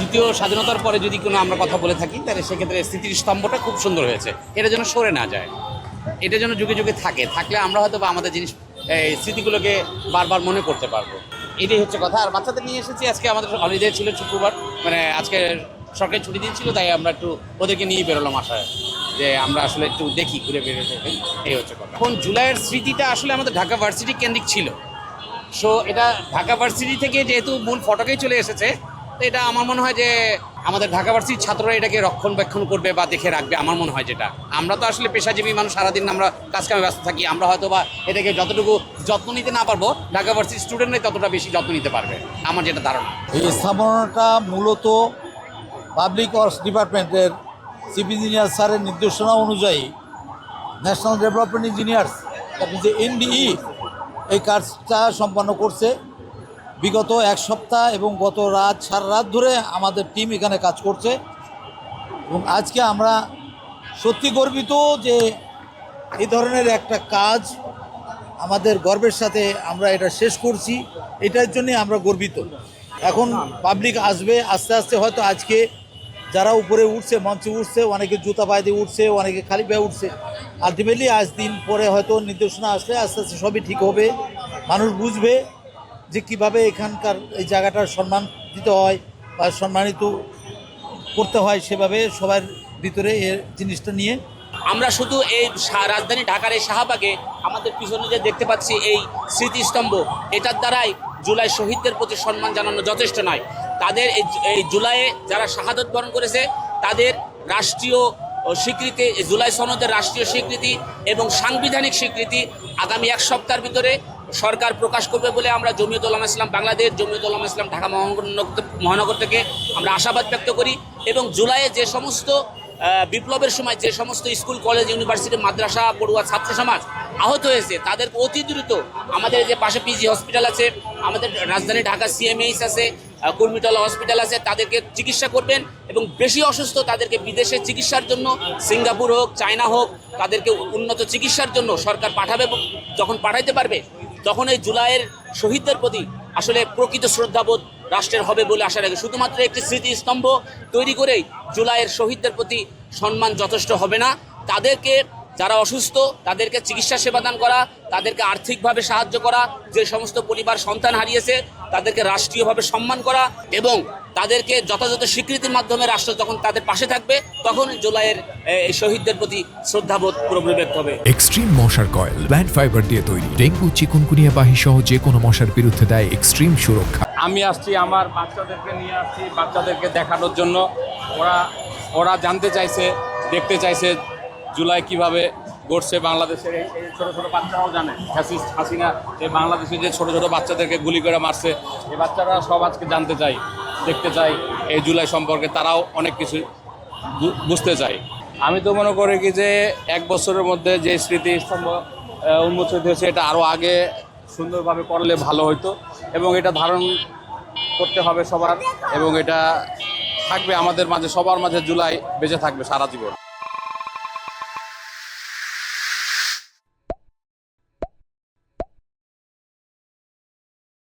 দ্বিতীয় স্বাধীনতার পরে যদি কোনো আমরা কথা বলে থাকি তাহলে সেক্ষেত্রে স্মৃতির স্তম্ভটা খুব সুন্দর হয়েছে। এটা যেন সরে না যায়, এটা যেন যুগে যুগে থাকলে আমরা হয়তো বা আমাদের জিনিস এই স্মৃতিগুলোকে বারবার মনে করতে পারবো। এটাই হচ্ছে কথা। আর বাচ্চাদের নিয়ে এসেছি, আজকে আমাদের হলিডে ছিল শুক্রবার, মানে আজকে সরকারি ছুটি দিন ছিল, তাই আমরা একটু ওদেরকে নিয়ে বেরোলাম আশায় যে আমরা আসলে একটু দেখি, ঘুরে বেরোতে। এই হচ্ছে কথা। এখন জুলাইয়ের স্মৃতিটা আসলে আমাদের ঢাকা ভার্সিটি কেন্দ্রিক ছিল। সো এটা ঢাকা ভার্সিটি থেকে যেহেতু মূল ফটকেই চলে এসেছে, তো এটা আমার মনে হয় যে আমাদের ঢাকা ভার্সিটির ছাত্ররা এটাকে রক্ষণাবেক্ষণ করবে বা দেখে রাখবে। আমার মনে হয় যেটা, আমরা তো আসলে পেশাজীবী মানুষ, সারাদিন আমরা কাজকামে ব্যস্ত থাকি, আমরা হয়তো বা এটাকে যতটুকু যত্ন নিতে না পারবো, ঢাকা ভার্সিটির স্টুডেন্টরাই ততটা বেশি যত্ন নিতে পারবে, আমার যেটা ধারণা। এই স্থাপনাটা মূলত পাবলিক ওয়ার্কস ডিপার্টমেন্টের চিফ ইঞ্জিনিয়ার স্যারের নির্দেশনা অনুযায়ী ন্যাশনাল ডেভেলপমেন্ট ইঞ্জিনিয়ার্স যে এনডিই এই কাজটা সম্পন্ন করছে বিগত এক সপ্তাহ, এবং গত সারা রাত ধরে আমাদের টিম এখানে কাজ করছে। এবং আজকে আমরা সত্যি গর্বিত যে এই ধরনের একটা কাজ আমাদের গর্বের সাথে আমরা এটা শেষ করছি, এটার জন্যে আমরা গর্বিত। এখন পাবলিক আসবে আস্তে আস্তে, হয়তো আজকে যারা উপরে উঠছে, মঞ্চে উঠছে, অনেকে জুতা পায়ে দিয়ে উঠছে, অনেকে খালি পায়ে উঠছে। আলটিমেটলি আজ দিন পরে হয়তো নির্দেশনা আসলে আস্তে আস্তে সবই ঠিক হবে, মানুষ বুঝবে যে কীভাবে এখানকার এই জায়গাটার সম্মান দিতে হয় বা সম্মানিত করতে হয়, সেভাবে সবার ভিতরে এই জিনিসটা নিয়ে আমরা শুধু এই রাজধানী ঢাকার এই শাহবাগে আমাদের পিছনে যে দেখতে পাচ্ছি এই স্মৃতিস্তম্ভ, এটার দ্বারাই জুলাই শহীদদের প্রতি সম্মান জানানো যথেষ্ট নয়। তাদের এই জুলাইয়ে যারা শাহাদত বরণ করেছে তাদের রাষ্ট্রীয় স্বীকৃতি, জুলাই সনদের রাষ্ট্রীয় স্বীকৃতি এবং সাংবিধানিক স্বীকৃতি আগামী এক সপ্তাহের ভিতরে সরকার প্রকাশ করবে বলে আমরা জমিয়ত উলামা ইসলাম বাংলাদেশ, জমিয়ত উলামা ইসলাম ঢাকা মহানগর থেকে আমরা আশাবাদ ব্যক্ত করি। এবং জুলাইয়ে যে সমস্ত বিপ্লবের সময় যে সমস্ত স্কুল, কলেজ, ইউনিভার্সিটি, মাদ্রাসা পড়ুয়া ছাত্র সমাজ আহত হয়েছে তাদের অতি দ্রুত আমাদের যে পাশে পিজি হসপিটাল আছে, আমাদের রাজধানী ঢাকা সিএমএইচ আছে, কুর্মিটলা হসপিটাল আছে, তাদেরকে চিকিৎসা করবেন। এবং বেশি অসুস্থ তাদেরকে বিদেশে চিকিৎসার জন্য, সিঙ্গাপুর হোক, চায়না হোক, তাদেরকে উন্নত চিকিৎসার জন্য সরকার পাঠাবে। যখন পাঠাইতে পারবে তখন এই জুলাইয়ের শহীদদের প্রতি আসলে প্রকৃত শ্রদ্ধাবোধ রাষ্ট্রের হবে বলে আশা রাখি। শুধুমাত্র একটি স্মৃতিস্তম্ভ তৈরি করেই জুলাইয়ের শহীদদের প্রতি সম্মান যথেষ্ট হবে না। তাদেরকে, যারা অসুস্থ তাদেরকে চিকিৎসা সেবাদান করা, তাদেরকে আর্থিকভাবে সাহায্য করা, যে সমস্ত পরিবার সন্তান হারিয়েছে তাদেরকে রাষ্ট্রীয়ভাবে সম্মান করা এবং তাদেরকে যথাযথ স্বীকৃতির মাধ্যমে রাষ্ট্র যখন তাদের পাশে থাকবে তখন জুলাইয়ের এই শহীদদের প্রতি শ্রদ্ধাবোধ প্রবল হবে। এক্সট্রিম মশার কয়েল প্ল্যান্ট ফাইবার দিয়ে তৈরি, ডেঙ্গু, চিকুনগুনিয়া বাহি সহ যে কোনো মশার বিরুদ্ধে দেয় এক্সট্রিম সুরক্ষা। আমি আসছি আমার বাচ্চাদেরকে নিয়ে আসছি, বাচ্চাদেরকে দেখানোর জন্য। ওরা জানতে চাইছে, দেখতে চাইছে জুলাই কিভাবে গড়ছে বাংলাদেশের। এই ছোটো ছোটো বাচ্চারাও জানে ফ্যাসিস্ট হাসিনা এই বাংলাদেশে যে ছোটো ছোটো বাচ্চাদেরকে গুলি করে মারছে, এই বাচ্চারা সব আজকে জানতে চাই, দেখতে চাই এই জুলাই সম্পর্কে, তারাও অনেক কিছু বুঝতে চায়। আমি তো মনে করি কি যে এক বছরের মধ্যে যে স্মৃতিস্তম্ভ উন্মোচিত হয়েছে এটা আরও আগে সুন্দরভাবে করলে ভালো হতো, এবং এটা ধারণ করতে হবে সবার, এবং এটা থাকবে আমাদের মাঝে, সবার মাঝে। জুলাই বেঁচে থাকবে সারা জীবন।